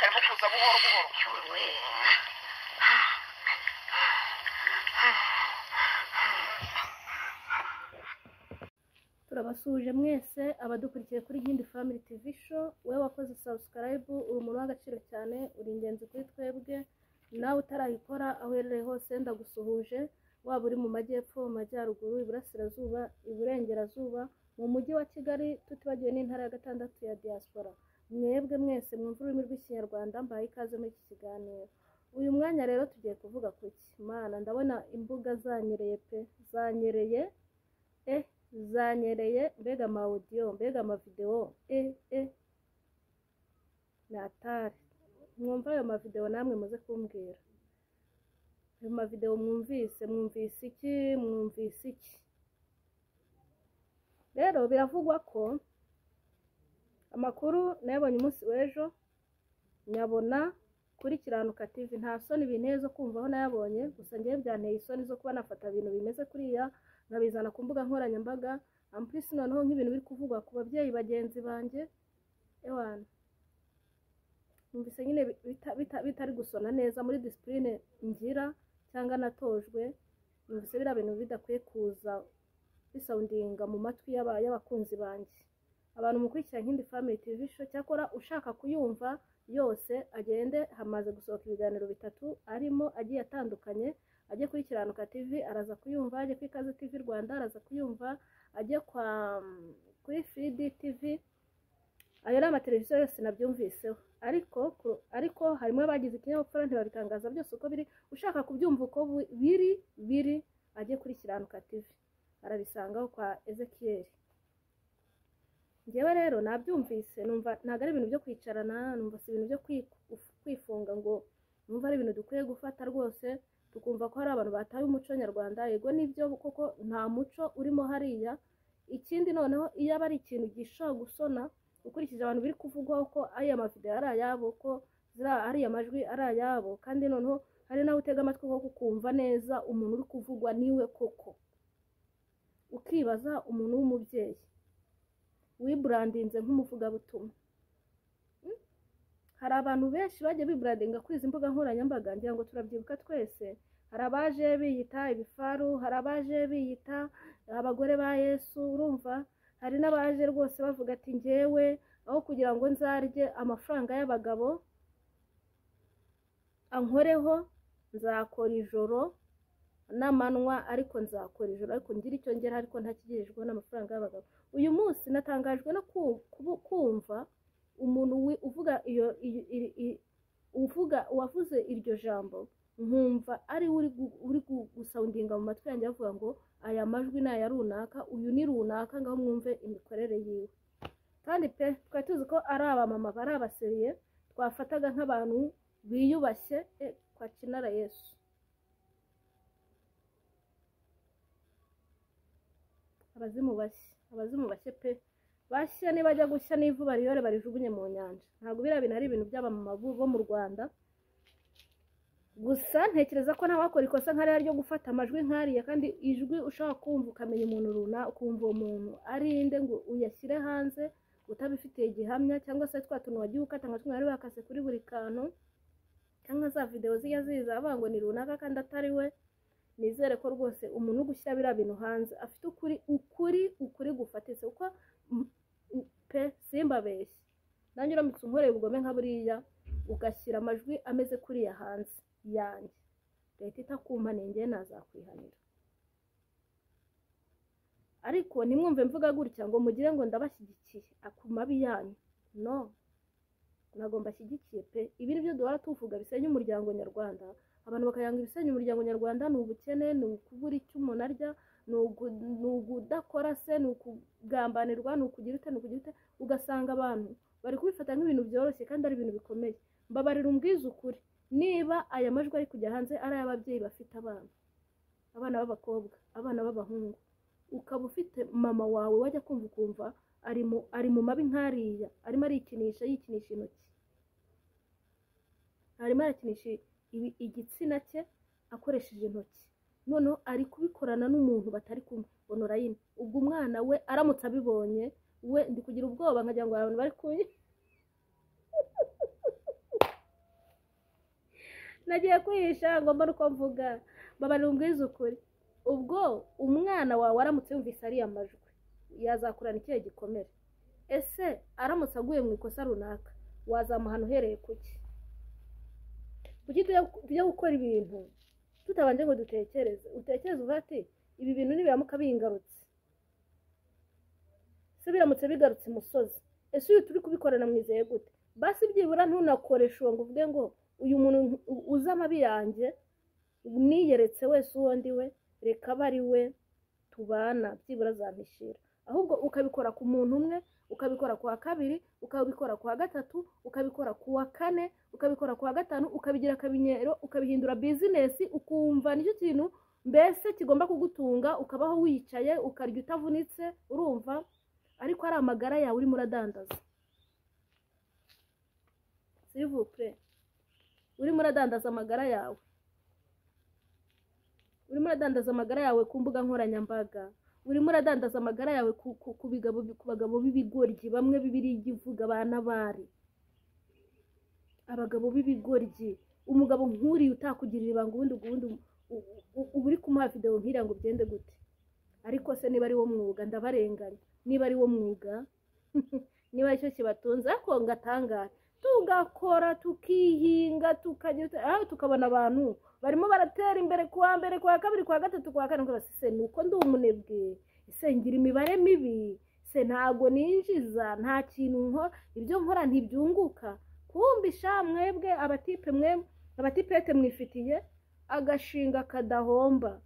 karimo kuza buhoro buhoro. turabasuje mwese abadukurikiye kuri Nkindi Family TV show. Wewe wakoze subscribe uri umuntu w'agaciro cyane, uri ingenzi kuri twebwe. Nawe utarayikora aho uherereye hose ndagusuhuje, waba uri mu majyepfo, mu majyaruguru, iburasirazuba, iburengerazuba, mu mujyi wa Kigali, tutibagiwe n'intara ya 6 ya diaspora. Mwebwe mwese mwumva ururimi rw'ikinyarwanda, mbaye ikaze muri iki kiganiro. Uyu mwanya rero tugiye kuvuga kuki. Mana, ndabona imbuga zanyereye pe, zanyereye, mbega ama audio, mbega ama video, natari. Mwumva ayo ma video namwe muze kumbwira. Ayo ma video mwumvise iki? Rero biravugwa ko amakuru nayabonye umunsi w'ejo, nyabona kuri Kiranuka TV. Nta soni bintezo kumva aho nayabonye, gusa ngiye byanteye isoni zo kuba nafata ibintu bimeze kuriya nkabizana ku mbuga nkoranyambaga. Amplisi noneho nk'ibintu biri kuvugwa ku babyeyi bagenzi banjye, ewana numvise nyine bitari gusona neza muri discipline ngira cyangwa natojwe. Numvise bira bintu bidakwiye kuza bisoundinga mu matwi y'abakunzi banjye. Abantu mukurikira Nkindi Family TV show, cyakora ushaka kuyumva yose agende, hamaze gusohoka ibiganiro 3 arimo agiye atandukanye. Ajye kuri Kiranuka TV araza kuyumva, ajye kuri Ikaze TV Rwanda araza kuyumva, ajye kuri Feed TV. Ayo ni amateleviziyo yose nabyumviseho, ariko harimo abagize ikinyabupfura ntibabitangaza byose uko biri. Ushaka kubyumva uko biri ajye kuri Kiranuka TV arabisangaho kwa Ezekiel. Ngewe rero nabyumvise, numva ntago ari ibintu byo kwicarana, numva si ibintu byo kwifunga ngo numva ari ibintu dukwiye gufata rwose tukumva ko hari abantu bataye umuco nyarwanda. Yego nibyo koko nta muco urimo hariya. Ikindi noneho iyo aba ari ikintu gishobora gusona, ukurikije abantu biri kuvugwaho ko aya mavideo ari ayabo, ko ari amajwi ari ayabo, kandi noneho hari nawe utega amatwi ko kumva neza umuntu uri kuvugwa niwe koko, ukibaza umuntu w'umubyeyi wibrandinze nk'umuvugabutumwa. Hari abantu benshi bagiye bibrandinga kuri izi mbuga nkoranyambaga, ngira ngo turabyibuka twese. Hari abaje biyita ibifaru, hari abaje biyita abagore ba Yesu, urumva. Hari n'abaje rwose bavuga ati ngewe aho kugira ngo nzarye amafaranga y'abagabo ankoreho, nzakora ijoro n'amanywa, ariko nzakora ijoro ariko ngira icyo ngera, ariko ntakigirijwe n'amafaranga y'abagabo. Uyu munsi natangajwe no kumva umuntu wavuze iryo jambo, nkumva ari uri gusoundinga mu matwi yanjye avuga ngo aya majwi ni aya runaka, uyu ni runaka, ngaho mwumve imikorere yiwe. Kandi pe twari tuzi ko ari abamama bari abaseriye, twafataga nk'abantu biyubashye. Kwa Kinara Yesu, abazimu bashye pe, bashya nibajya gushya n'ivu bariyore barijugunye mu nyanja. Ntabwo biriya bintu ari ibintu by'abamama bo mu Rwanda gusa. Ntekereza ko ntawakora ikosa nk'ariya ryo gufata amajwi nk'ariya, kandi ijwi ushaka kumva ukamenya umuntu runaka, ukumva uwo muntu ari inde ngo uyashyire hanze utabifitiye gihamya, cyangwa se twa tuntu wagiye ukata nka tumwe bari bakase kuri buri kantu, cyangwa za video zijya ziza avuga ngo ni runaka kandi atari we. Nizere ko rwose umuntu ugushyira biriya bintu hanze afite ukuri gufatitse, uko pe simbabeshye. Nanjye uramutse unkoreye ubugome nka buriya ugashyira amajwi ameze kuriya hanze yanjye, leta itakumpa nenge nazakwihanira. Ariko nimwumve mvuga gutya ngo mugire ngo ndabashyigikiye akumabi yanyu. No, ntabwo mbashyigikiye pe. Ibi nibyo duhora tuvuga bisenya umuryango nyarwanda. Abantu bakayanga ibisenya umuryango nyarwanda, ni ubukene, ni ukubura icyo umuntu arya, ni ugudakora se, ni ukugambanirwa, ni ukugira ute, ugasanga abantu bari kubifata nk'ibintu byoroshye kandi ari ibintu bikomeye. Mbabarira umbwiza ukuri, niba aya majwi ari kujya hanze ari ay'ababyeyi bafite abana b'abakobwa, abana b'abahungu, ukaba ufite mama wawe wajya kumva ukumva ari mu mabi nk'ariya, arimo yikinisha intoki, arimo arakinisha igitsina cye akoresheje intoki, noneho ari kubikorana n'umuntu batari kumwe, Honorine. Ubwo umwana we aramutse abibonye, we ndi kugira ubwoba nkagira ngo abantu bari kuyi nagiye kwihisha ngo mbone uko mvuga babarira umbwiza ukuri ubwo umwana wawe aramutse yumvise ariya majwi yazakurana ikihe gikomere ese aramutse aguye mu ikosa runaka wazamuhana uhereye kuki kuki tujya gukora ibintu tutabanje ngo dutekereze utekereze uvuga ati ibi bintu nibiramuka bingarutse se biramutse bigarutse imusozi ese uyu turi kubikorana mwizeye gute basi byibura ntunakoresha uwo ngo uvuge ngo uyu muntu uzi amabi yanjye niyeretse wese uwo ndi we reka aba ari we tubana byibura azampishira ahubwo ukabikora ku muntu umwe ukabikora ku wa kabiri ukabikora ku wa gatatu ukabikora ku wa kane ukabikora ku wa gatanu ukabigira akabinyero ukabihindura bizinesi ukumva nicyo kintu mbese kigomba kugutunga ukabaho wicaye ukarya utavunitse urumva ariko ari amagara yawe urimo uradandaza s'il vous plaît urimo uradandaza amagara yawe urimo uradandaza amagara yawe ku mbuga nkoranyambaga urimo uradandaza amagara yawe ku bagabo b'ibigoryi bamwe bibiri ivuga abana bari abagabo b'ibigoryi umugabo nk'uriye utakugirira ibanga ubundi uba uri kumuha video nk'iriya ngo byende gute ariko se niba ari wo mwuga ndabarenganya niba ari wo mwuga niba icyo kibatunze ariko ngatangara tugakora tukihinga tukabona abantu barimo baratera imbere kuwa mbere kuwa kabiri kuwa gatatu kuwa kane basise nuko ndi umunebwe ise ngira imibare mibi se ntago ninjiza nta kintu ibyo nkora ntibyunguka kumbisha mwebwe abatipete mwifitiye agashinga kadahomba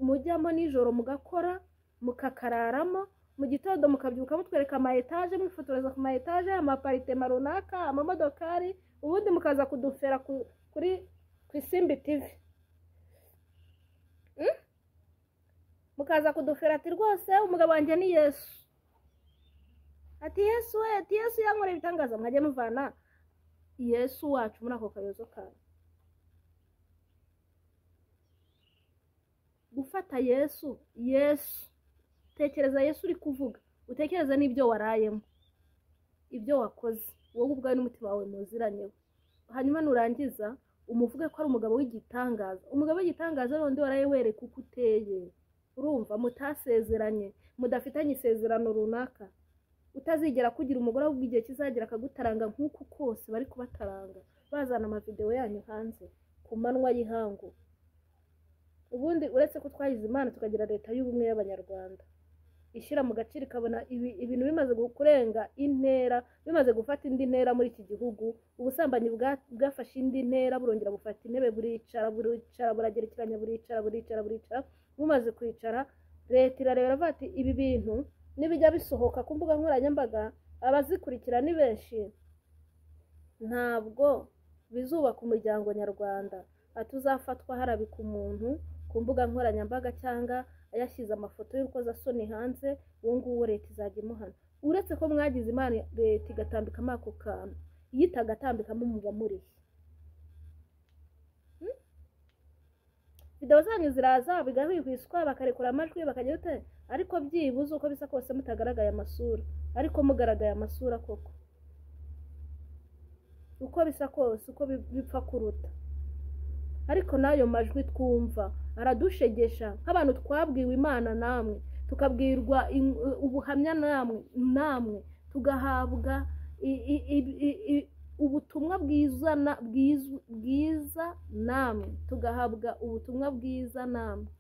mujyamo nijoro mugakora mukakararamo mu gitondo mukabyuka mutwereka ama etage mwifotoreza ku ma etage amaparitema runaka amamodokari ubundi mukaza kudufera kuri Isimbi TV mukaza kudufera ati rwose umugabo wanjye ni Yesu ati Yesu we ati Yesu yankoreye ibitangaza mwajye muvana Yesu wacu muri ako kayozo kawe gufata Yesu tekereza Yesu uri kuvuga utekereza n'ibyo warayemo ibyo wakoze wowe ubwawe n'umutima wawe muziranyeho hanyuma nurangiza umuvuge ko ari umugabo w'igitangaza umugabo w'igitangaza n'undi waraye wereka uko uteye urumva mutasezeranye mudafitanye isezerano runaka utazigera kugira umugore ahubwo igihe kizagera akagutaranga nk'uko kose bari kubataranga bazana amavideo yanyu hanze ku manwa y'ihangu ubundi uretse ko twahize Imana tukagira leta y'ubumwe y'abanyarwanda ishyira mu gaciro ikabona ibintu bimaze kurenga intera bimaze gufata indi ntera muri iki gihugu ubusambanyi bwafashe indi ntera burongera bufata intebe buricara buragerekeranya buricara bumaze kwicara leta irareba avuga ati ibi bintu nibijya bisohoka ku mbuga nkoranyambaga abazikurikira ni benshi ntabwo bizubaka umuryango nyarwanda atuzafatwa harabika umuntu ku mbuga nkoranyambaga cyangwa yashyize amafoto y'urukozasoni hanze uwo nguwo leta izajya imuhana uretse ko mwagize Imana leta igatambikamo ako kantu iyo itagatambikamo muba murihe video zanyu ziraza bigahwihwiswa bakarekura amajwi bakajya ute ariko byibuze uko bisa kose mutagaragaye amasura ariko mugaragaye amasura koko uko bisa kose uko bipfa kuruta ariko nayo majwi twumva aradushegesha nk'abantu twabwiwe Imana namwe tukabwirwa ubuhamya namwe tugahabwa ubutumwa bwiza namwe tugahabwa ubutumwa bwiza namwe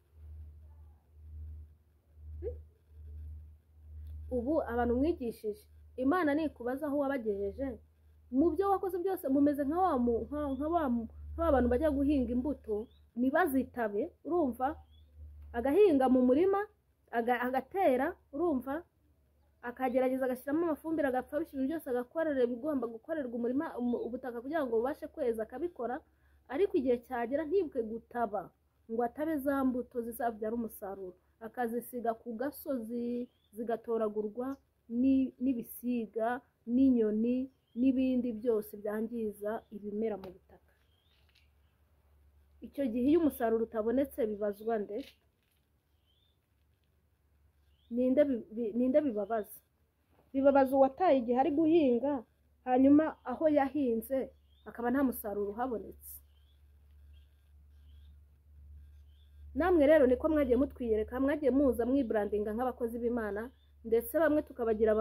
ubu abantu mwigishije Imana nikubaza aho wabagejeje mu byo wakoze byose mumeze nk'abantu bajya guhinga imbuto nibazitabe urumva agahinga mu murima agatera urumva akagerageza agashyiramo amafumbire agapfa ibintu byose agakorera ibigomba gukorerwa umurima ubutaka kugira ngo bubashe kweza akabikora ariko igihe cyagera ntibwe gutaba ngo atabe za mbuto zizabyara umusaruro akazisiga ku gasozi zigatoragurwa n'ibisiga n'inyoni n'ibindi byose byangiza ibimera mu butaka icyo gihe iyo umusaruro utabonetse bibazwa nde ninde bibabaza uwataye igihe ari guhinga hanyuma aho yahinze akaba nta musaruro uhabonetse namwe rero niko mwagiye mutwiyereka, mwagiye muza mwibrandinga nk'abakozi b'Imana, ndetse bamwe tukabagira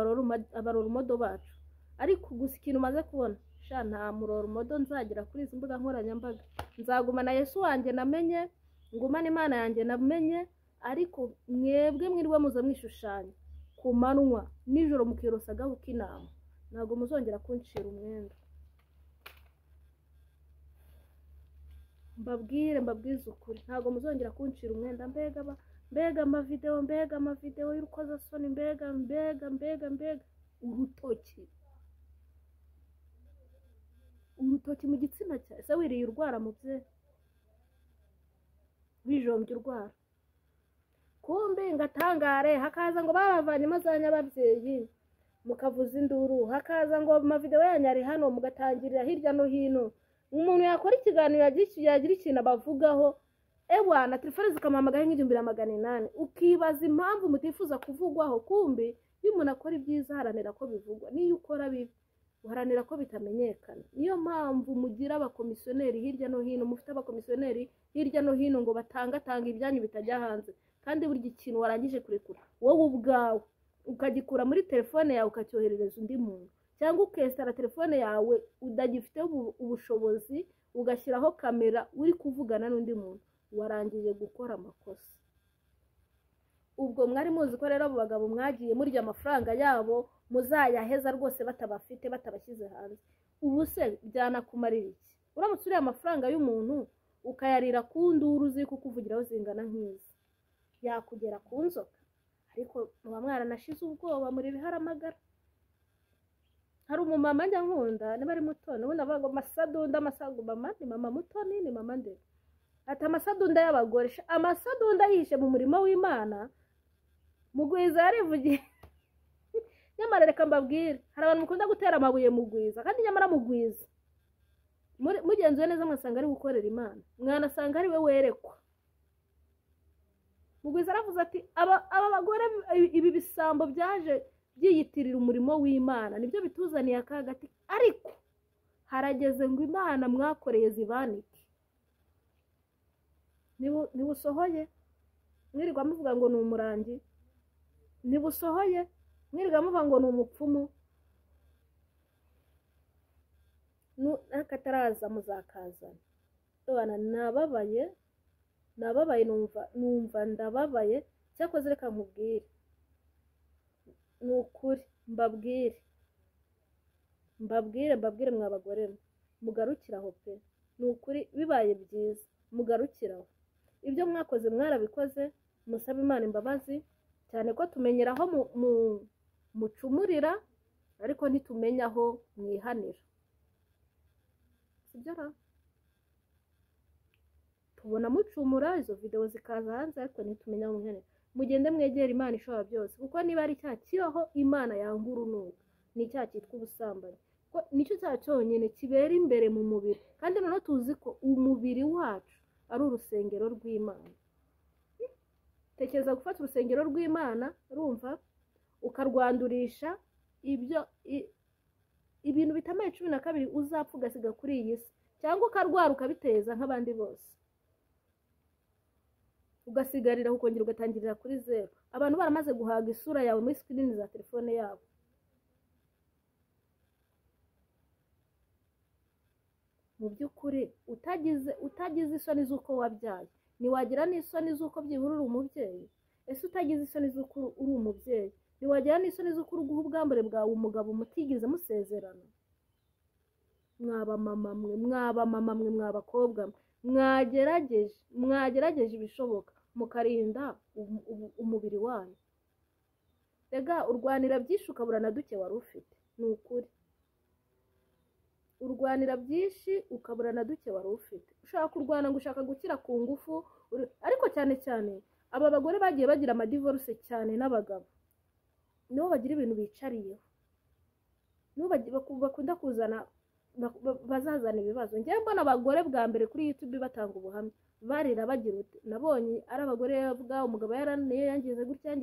abarorumodo bacu. Ariko gusa ikintu maze kubona, sha nta murorumodo nzagira kuri izi mbuga nkoranyambaga. Nzagumana Yesu wanjye namenye, ngumana Imana yanjye namenye, ariko mwebwe mwirwa muza mwishushanya ku manywa nijoro mukirosa agahu k'inama, ntabwo muzongera kuncira umwenda. mbabwize ukuri, ntabwo muzongera kuncira umwenda. mbega amavideo y'urukozasoni, mbega urutoki mu gitsina cyawe. Se wiriye urwara mubyeyi, bijombye urwara, kumbe ngatangare hakaza ngo babavanyemo za nyababyeyi mukavuza induru, hakaza ngo amavideo yanyu ari hano mugatangirira hirya no hino. Umuntu yakora ikiganiro yagira ikintu abavugaho, na telefone zikamuhamagara nk'igihumbi ukibaza impamvu mutifuza kuvugwaho. Kumbe iyo umuntu akora ibyiza haranira ko bivugwa, niyo ukora bibi uharanira ko bitamenyekana. Niyo mpamvu mugira abakomisiyoneri hirya no hino, mufite abakomisiyoneri hirya no hino ngo batangatanga ibyanyu bitajya hanze. Kandi buri ikintu warangije kurekura wowe ubwawe ukagikura muri telefone yawe ukacyoherereza undi muntu, cyangwa ukesitara telefone yawe udagifite ubushobozi ugashyiraho kamera uri kuvugana n'undi muntu, warangije gukora amakosa. Ubwo mwari muzi ko rero abo bagabo mwagiye murya amafaranga yabo muzayaheza rwose batabafite, batabashyize hanze. Ubu se byanakumarira iki? Uramutse uriya amafaranga y'umuntu ukayarira ku nduru uzi kukuvugiraho zingana nk'izi, yakugera ku nzoka. Ariko muba mwaranashize ubwoba muri biharamagara. Hari umumama njya nkunda, niba ari Mutoni, ubundi avuga ngo Masadunda, mama ni mama Mutoni, ni mama nde? Ati amasadunda y'abagore, amasadunda yihishe mu murimo w'Imana. Mugwiza yarivugiye. Nyamara reka mbabwire, hari abantu mukunda gutera amabuye Mugwiza, kandi nyamara Mugwiza mugenzuye neza mwasanga ari gukorera Imana, mwanasanga ari we werekwa. Mugwiza aravuze ati aba bagore ibi bisambo byaje byiyitirira umurimo w'Imana nibyo bituzaniye akagati, ariko harageze ngo Imana mwakoreye zibanike. Nibusohoye mwirirwa muvuga ngo ni umurangi, nibusohoye mwirirwa muvuga ngo ni umupfumu, nakataraza muzakazana. Abana nababaye numva ndababaye. Cyakoze reka nkubwire, ni ukuri mbabwire mwabagore mugarukiraho pe, ni ukuri bibaye byiza mugarukiraho. Ibyo mwakoze mwarabikoze, musaba Imana imbabazi, cyane ko tumenyera aho mucumurira ariko ntitumenya aho mwihanira. Sibyo ra? Tubona mucumura, izo video zikaza hanze ariko ntitumenya aho mwihanira. Mugende mwegera Imana ishobora byose, kuko niba ari cyaha kibaho Imana yanga urunuka, ni icyaha cyitwa ubusambanyi. Ko nicyo cyaha cyonyine kibera imbere mu mubiri, kandi noneho tuzi ko umubiri wacu ari urusengero rw'Imana. Tekereza gufata urusengero rw'Imana, urumva, ukarwandurisha ibintu bitamaye 12 uzapfa ugasiga kuri iyi si, cyangwa ukarwara ukabiteza nk'abandi bose, ugasigarira ukongera ugatangirira kuri zero. Abantu baramaze guhaga isura yawe muri screen za telefone yabo. Mu by'ukuri utagize isoni z'uko wabyaye, niwagira n'isoni z'uko byihurura umubyeyi. Ese utagize isoni z'uko uri umubyeyi, niwagira n'isoni z'uko uruguha ubwambure bwawe umugabo mutigize musezerana. Mwaba mama mwe, mwabakobwa mwagerageje ibishoboka mukarinda umubiri wanyu. Rega urwanira byinshi ukabura na duke wari ufite, ni ukuri. Urwanira byinshi ukabura na duke wari ufite. Ushaka kurwana ngo ushaka gukira ku ngufu, ariko cyane aba bagore bagiye bagira amadivorce cyane n'abagabo, nibo bagira ibintu bicariyeho, nibo bakunda kuzana bazazana ibibazo. Ngiye mbona abagore bwa mbere kuri YouTube batanga ubuhamya, barira bagira uti nabonye ari abagore bavuga umugabo yaraniye yangize gutya,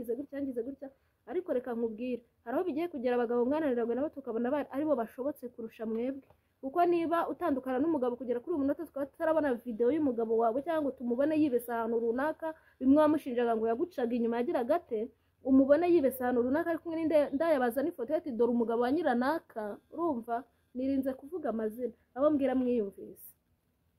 ariko reka nkubwire hari aho bigiye kugera abagabo mwananiragwe nabo tukabona ari bo bashobotse kurusha mwebwe, kuko niba utandukana n'umugabo kugera kuri uyu munota tukaba tutarabona video y'umugabo wawe cyangwa ngo tumubone yibesa ahantu runaka, bimwe wamushinjaga ngo yagucaga inyuma yagira gate, umubone yibesa ahantu runaka ari kumwe n'indayabaza n'ifoto ye ati dore umugabo wa nyiranaka. Urumva nirinze kuvuga amazina abo mbwira mwiyumvise,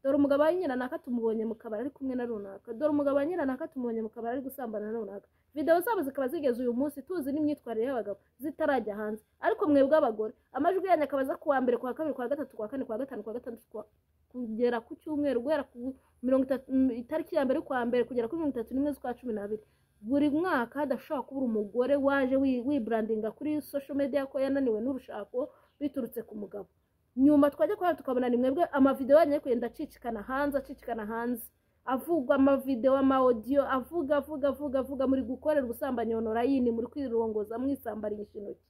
dore umugabo wa nyiranaka tumubonye mu kabari ari kumwe na runaka, dore umugabo wa nyiranaka tumubonye mu kabari ari gusambana na runaka. Video zabo zikaba zigeze uyu munsi tuzi n'imyitwarire y'abagabo zitarajya hanze, ariko mwebwe abagore amajwi yanyu akabaza kuwa mbere kwa kabiri kwa gatatu kwa kane kwa gatanu kwa gatandatu kugera ku cyumweru guhera ku 30 itariki ya mbere kwa mbere kugera kuri 31 z'ukwa 12 buri mwaka hadashobora kubura umugore waje wibrandinga kuri social media ko yananiwe n'urushako biturutse ku mugabo. Nyuma twajya kwa tukabona ni mwebwe amavideo yanyu kugenda acicikana hanze avuga amavideo audio avuga muri gukorera ubusambanyi online, muri kwirongoza mwisambarisha intoki,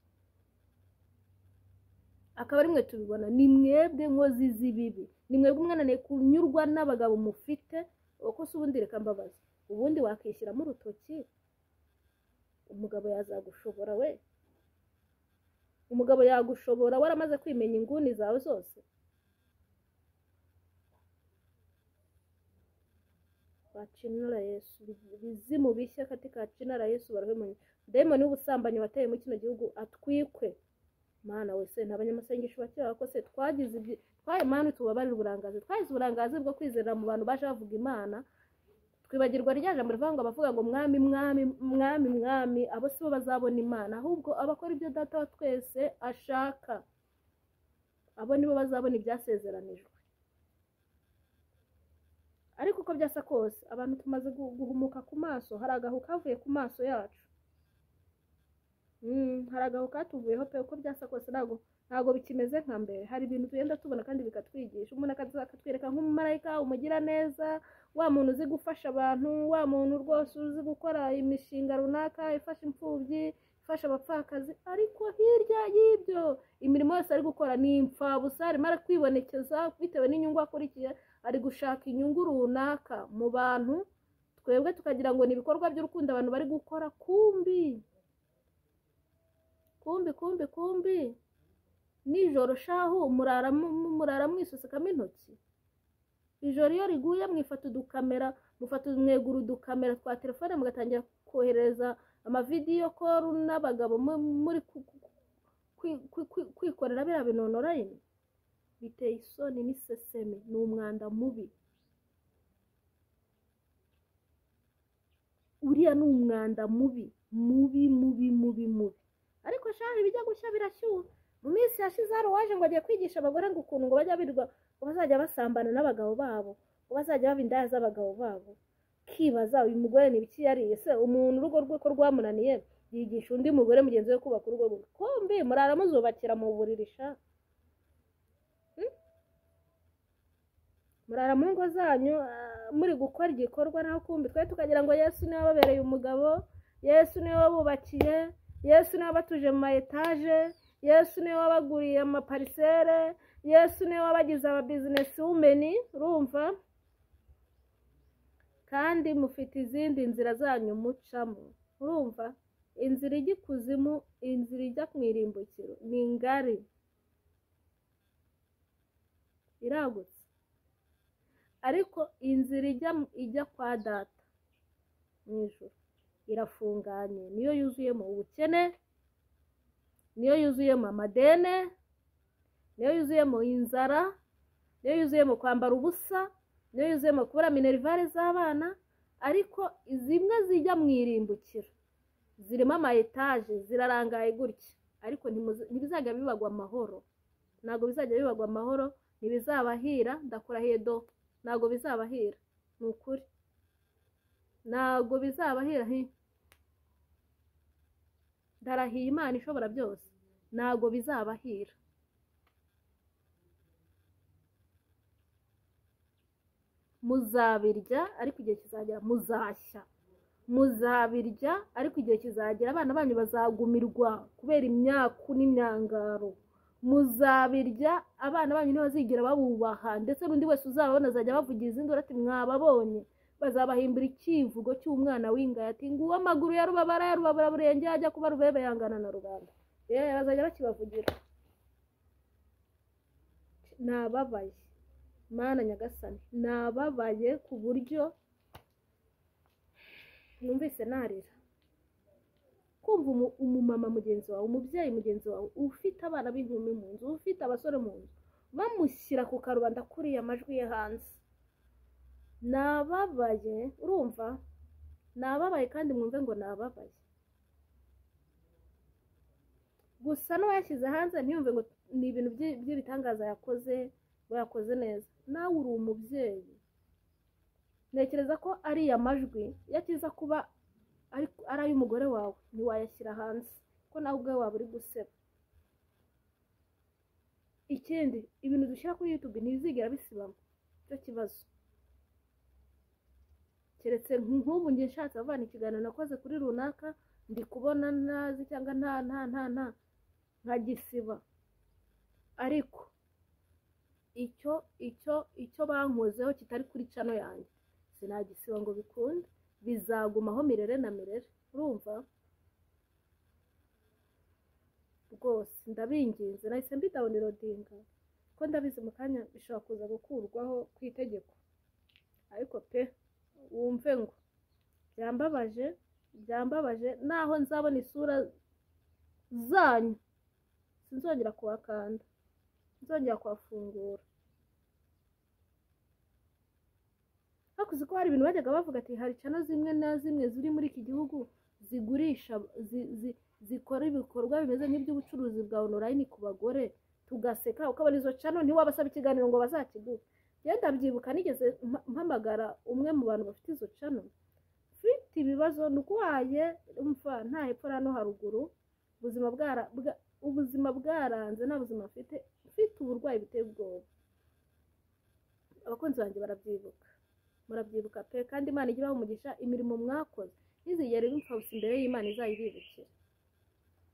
akaba ari mwe tubibona. Ni mwebwe nkozi z'ibibi, ni mwebwe mwananiye kunyurwa n'abagabo mufite. Uko se ubundi reka mbabaza, ubundi wakishyiramo urutoki umugabo yazagushobora we? Umugabo yagushobora waramaze kwimenya inguni zawe zose? Wachinura Yesu bizimu bishya katika jina la Yesu barahemwe. Demoni w'ubusambanyi wateye mu kino gihugu atwikwe. Mana wese ntabanyamasengesho bakira ko se twagize twaye Mana tubabarira uburangazi, twagize uburangazi bwo kwizera mu bantu baje bavuga Imana, twibagirwa rya jambo rivuga ngo abavuga ngo mwami abo sibo bazabona Imana, ahubwo abakora ibyo data wa twese ashaka abo nibo bazabona ibyasezeranijwe. Ariko uko byasa kose abantu tumaze guhumuka ku maso, hari agahu kavuye ku maso yacu. Hari agahu katuvuyeho pe, uko byasa kose ntago bikimeze nka mbere. Hari ibintu tugenda tubona kandi bikatwigisha, umuntu akatwereka nk'umumarayika umugira neza, wa muntu uzi gufasha abantu, wa muntu rwose uzi gukora imishinga runaka ifasha imfubyi, ifasha abapfakazi. Ariko hirya y'ibyo imirimo yose ari gukora ni impfabusa, arimo kwibonekeza bitewe n'inyungu akurikiye, ari gushaka inyungu runaka mu bantu, twebwe tukagira ngo ni ibikorwa by'urukundo abantu bari gukora. Kumbi nijoro shahu murara mwisusukamo intoki. Ijoro iyo riguye mwifata udukamera, mufata mwegura udukamera twa telefone mugatangira kohereza amavideyo call n'abagabo muri kwikorera bira binonora yini. Biteye isoni n'iseseme, ni umwanda mubi. Uriya ni umwanda mubi. Ariko shahi bijya gushya birashyuha. Mu minsi yashize hari waje ngo agiye kwigisha abagore ngo ukuntu ngo bajya birirwa bazajya basambana n'abagabo babo, bazajya baba indaya z'abagabo babo. Kibaza uyu mugore ni biki yariye se? Umuntu urugo rwe ko rwamunaniye yigisha undi mugore mugenzi we kubaka urugo rwe. Kombi murara muzubakira mu buririsha. Murara mu ngo zanyu muri gukora igikorwa, naho kumbi twe tukagira ngo Yesu niwe wababereye umugabo, Yesu niwe wabubakiye, Yesu niwe wabatuje mu etaje, Yesu niwe wabaguriye amaparisere, Yesu niwe wabagize aba business women. Urumva? Kandi mufite izindi nzira zanyu mucamo. Urumva? Inzira ijya kuzimu, inzira ijya kumwirimbukiro ni ngari, iragutse. Ariko inzira ijya kwa data mwijuru irafunganye, niyo yuzuyemo ubukene, niyo yuzuyemo amadene, niyo yuzuyemo inzara, niyo yuzuyemo kwambara ubusa, niyo yuzuyemo kubura minerivare z'abana. Ariko zimwe zijya mwirimbukiro zirimo ama etaje zirarangaye gutya, ariko ntibizajya bibagwa amahoro. Ntago bizajya bibagwa amahoro, ntibizabahira. Ndakurahiye do, ntago bizabahira. Ni ukuri ntago bizabahira. Ndarahiye Imana ishobora byose, ntago bizabahira. Muzabirya ariko igihe kizagera muzashya. Muzabirya ariko igihe kizagera abana banyu bazagumirwa kubera imyaku n'imyangaro. Muzabirya abana banyu ntibazigera babubaha, ndetse n'undi wese uzababona azajya bavugiza induru ati mwababonye. bazabahimbira ikivugo cy'umwana w'ingaya ati nguwo amaguru ya rubabara burenge ajya kuba rubebe yangana na rubanda bazajya bakibavugira. Nababaye mana nyagasani, nababaye ku buryo numvise narira kumva umumama mugenzi wawe, umubyeyi mugenzi wawe ufite abana b'inkumi mu nzu, ufite abasore mu nzu, bamushyira ku karubanda kuriya amajwi ye hanze. Nababaye, urumva, nababaye kandi mwumve ngo nababaye. Gusa n'uwayashyize hanze ntiyumve ngo ni ibintu by'ibitangaza yakoze, ngo yakoze neza. Nawe uri umubyeyi, ntekereza ko ariya majwi yakiza kuba ari ay'umugore wawe ntiwayashyira hanze, ko nawe ubwawe waba uri guseba. Ikindi, ibintu dushyira kuri YouTube ntibizigera bisibamo, cyo kibazo. Keretse nk'ubu ngiye nshatse avana ikiganiro nakoze kuri runaka, ndi kubona ntazi cyangwa nta nkagisiba. Ariko icyo bankozeho kitari kuri cano yanjye sinagisiba ngo bikunde, bizagumaho mirere na mirere. Urumva rwose ndabinginze, nahise mbidawunirodinga ko ndabizi mu kanya bishobora kuza gukurwaho ku itegeko. Ariko pe wumve ngo byambabaje naho nzabona isura zanyu sinzongera kuwakanda, nzongera kuwafungura. Hakuze ko hari ibintu bajyaga bavuga ati hari cano zimwe na zimwe ziri muri iki gihugu zigurisha zikora ibikorwa bimeze nk'iby'ubucuruzi bwa online ku bagore, tugaseka ukabona izo cano ntiwabasaba ikiganiro ngo bazakiguhe. Yenda byibuka nigeze mpamagara umwe mu bantu bafite izo cano, mfite ibibazo nukwaye umva nta hepfo hano haruguru, ubuzima bwaranze, nta buzima mfite uburwayi biteye ubwoba. Abakunzi banjye murabyibuka pe, kandi Imana igira umugisha imirimo mwakoze ntizigere bimfabusa imbere y'Imana izayibibukira.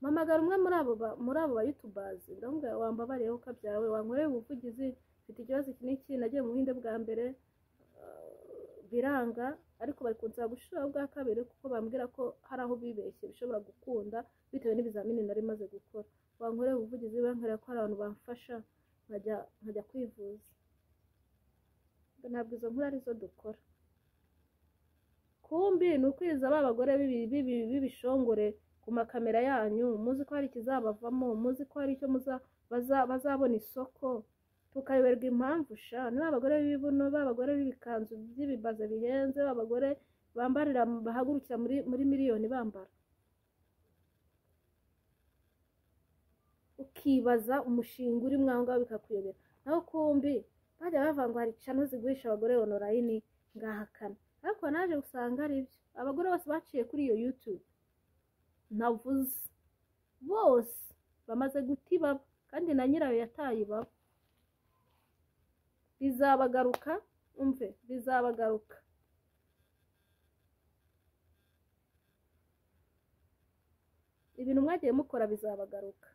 Mpamagara umwe muri abo ba YouTubers, ndamubwira wambabariyeho kabyawe, wankoreye ubuvugizi, mfite ikibazo iki n'iki, nagiye mu Buhinde bwa mbere biranga, ariko bari kunsaba gushiraho bwa kabiri kuko bambwira ko hari aho bibeshye bishobora gukunda bitewe n'ibizamini nari maze gukora. Wankoreye ubuvugizi, bankorera ko hari abantu bamfasha nkajya kwivuza. Ntabwo izo nkuru arizo dukora. Kumbi ni ukwiza ba bagore b'ibishongore ku makamera yanyu, muzi ko hari ikizabavamo, muzi ko hari icyo bazabona isoko, tukayoberwa impamvu sha. Ni abagore b'ibibuno, abagore b'ibikanzu by'ibibaza bihenze, abagore bambarira bahagurukira muri miliyoni bambara. Ukibaza umushinga uri mwaho ngaho bikakuyobera. Naho kumbi bajya bavuga ngo hari cano zigurisha abagore online, ngahakana. Ariko naje gusanga ari byo. Abagore bose baciye kuri iyo YouTube navuze bose bamaze gutibaba, kandi na nyirayo yataye ibaba. Bizabagaruka, umve, bizabagaruka. Ibintu mwagiye mukora bizabagaruka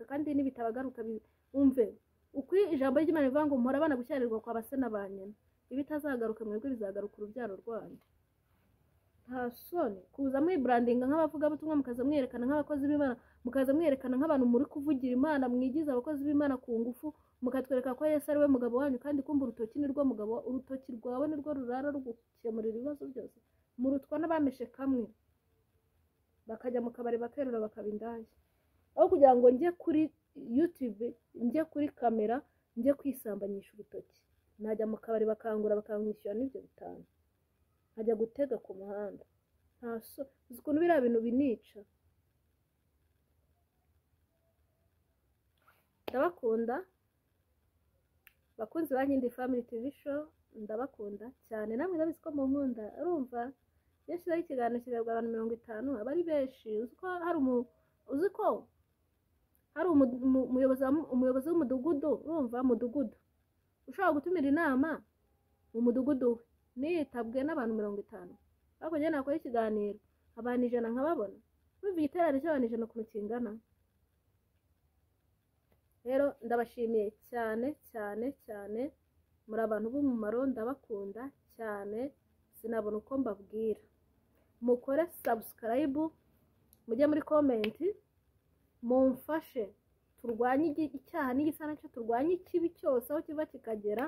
kandi nibitabagaruka umve uko ijambo ry'Imana rivuga ngo mpora abana gushyarirwa kwa base na ba nyina, ibitazagaruka mwebwe bizagaruka urubyaro rwanyu. Nta soni kuza mwibrandinga nk'abavugabutumwa, mukaza mwerekana nk'abakozi b'Imana, mukaza mwerekana nk'abantu muri kuvugira Imana, mwigiza abakozi b'Imana ku ngufu, mukatwereka ko Yesu ari we mugabo wanyu, kandi kumva urutoki nirwo mugabo, urutoki rwawe nirwo rurara rugukemurira ibibazo byose. Murutwa n'abameshe kamwe bakajya mu kabari bakerura bakaba indaya, aho kugira ngo njye kuri YouTube, njye kuri kamera, njye kwisambanyisha urutoki. Najya mu kabari bakangura bakamwishyura n'ibyo bitanu, nkajya gutega ku muhanda. Nta so uzi ukuntu biriya bintu binica. Ndabakunda bakunzi ba Nkindi Family TV Show, ndabakunda cyane, namwe ndabizi ko munkunda. Urumva yashyizeho ikiganiro kirebwa abantu 50, aba ari benshi. Uzi ko hari umuyobozi w'umudugudu, urumva mudugudu ushobora gutumira inama mu mudugudu we, nitabwe n'abantu 50. Ariko njye nakora ikiganiro abantu 100 nkababona. Urumva igiterane cy'abantu 100 ukuntu kingana. Rero ndabashimiye cyane cyane cyane, muri abantu b'umumaro, ndabakunda cyane. cyane sinabona uko mbabwira. Mukore subscribe, mujye muri comment, mumfashe turwanye icyaha n'igisa nacyo, turwanye ikibi cyose aho kiva kikagera,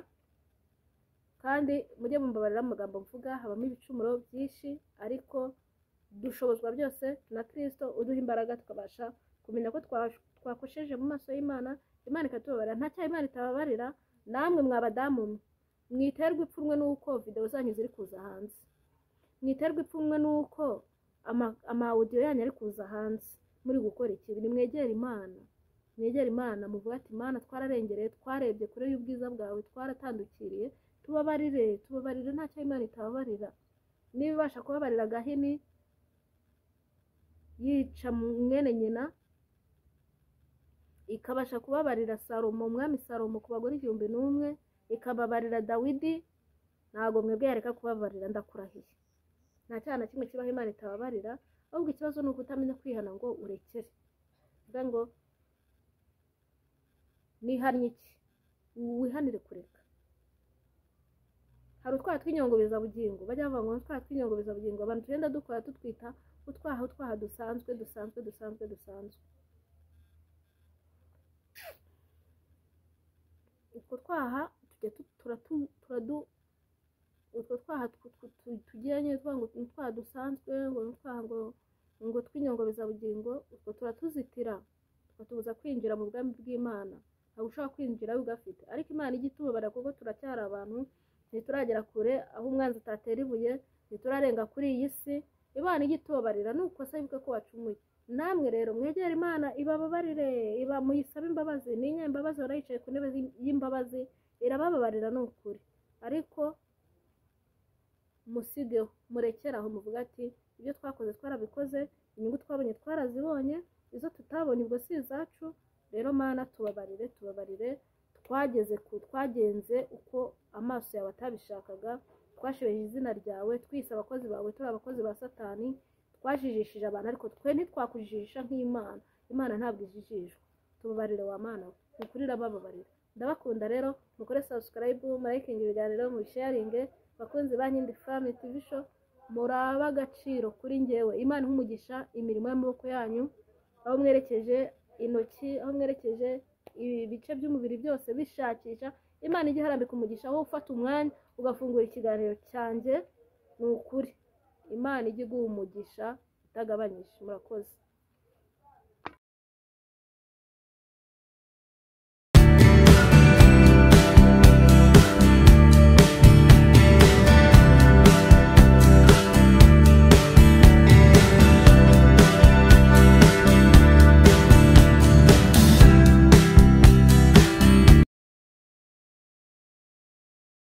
kandi mujye mumbabarira amagambo mvuga, habamo ibicumuro byinshi, ariko dushobozwa byose na Kristo uduha imbaraga tukabasha kumenya ko twakosheje mu maso y'Imana, Imana ikatubabarira. Nta cyaha Imana itababarira. Namwe mwabadamu mwiterwa ipfunwe n'uko video zanyu ziri kuza hanze, mwiterwa ipfunwe n'uko ama audio yanyu ari kuza hanze muri gukora ikibi. Nimwegere Imana, mwegere Imana, muvuga ati Imana twararengereye, twarebye kure y'ubwiza bwawe, twaratandukiriye, tubabarire, nta cyaha Imana itababarira. Niba ibasha kubabarira Gahini yica mwene nyina, ikabasha kubabarira Salomo, umwami Salomo ku bagore 1,000, ikababarira Dawidi, ntago mwebwe yareka kubabarira. Ndakurahiye nta cyaha na kimwe kibaho Imana itababarira, ahubwo ikibazo ni ukutamenya kwihana ngo urekere. Vuga ngo nihannye iki, wihanire kureka. Hari utwaha tw'inyongobeza bugingo, bajya bavuga ngo utwaha tw'inyongobeza bugingo abantu tugenda dukora tutwita utwaha dusanzwe. Utwo twaha utwo twaha tugiranye ngo utwaha dusanzwe, ngo tw'inyongobeza bugingo, utwo turatuzitira, tukatubuza kwinjira mu bwami bw'Imana. Ntabwo ushobora kwinjira ugafite, ariko Imana ijya itubabarira kuko turacyari abantu, ntituragera kure aho umwanzi atatera ibuye, ntiturarenga kuri iyi si. Imana ijya itubabarira nuko sabibuke ko wacumuye. Namwe rero mwegere Imana ibababarire, muyisabe imbabazi. Ninya imbabazi warayicaye ku ntebe y'imbabazi, irabababarira n'ukuri. Ariko musigeho, murekeraho, muvuga ati ibyo twakoze twarabikoze, inyungu twabonye twarazibonye, izo tutabonye ubwo si izacu. Rero Mana tubabarire, twagenze uko amaso yawe atabishakaga, twashibeje izina ryawe, twise abakozi bawe turi abakozi ba Satani, twajijishije abantu, ariko twe ntitwakujijisha nk'Imana. Imana ntabwo ijijishwa. Tubabarire wa Mana, mukurira bababarira. Ndabakunda rero, mukore subscribe, murayikinga ibiganiro, musharinge. Bakunzi ba Nkindi Family TV Show, muraba agaciro kuri njyewe. Imana ihumugisha imirimo y'amaboko yanyu, aho mwerekeje intoki, aho mwerekeje ibice by'umubiri byose bishakisha. Imana ijya iharambika umugisha aho ufata umwanya ugafungura ikiganiro cyanjye. Ni ukuri Imana ijya iguha umugisha utagabanyije. Murakoze.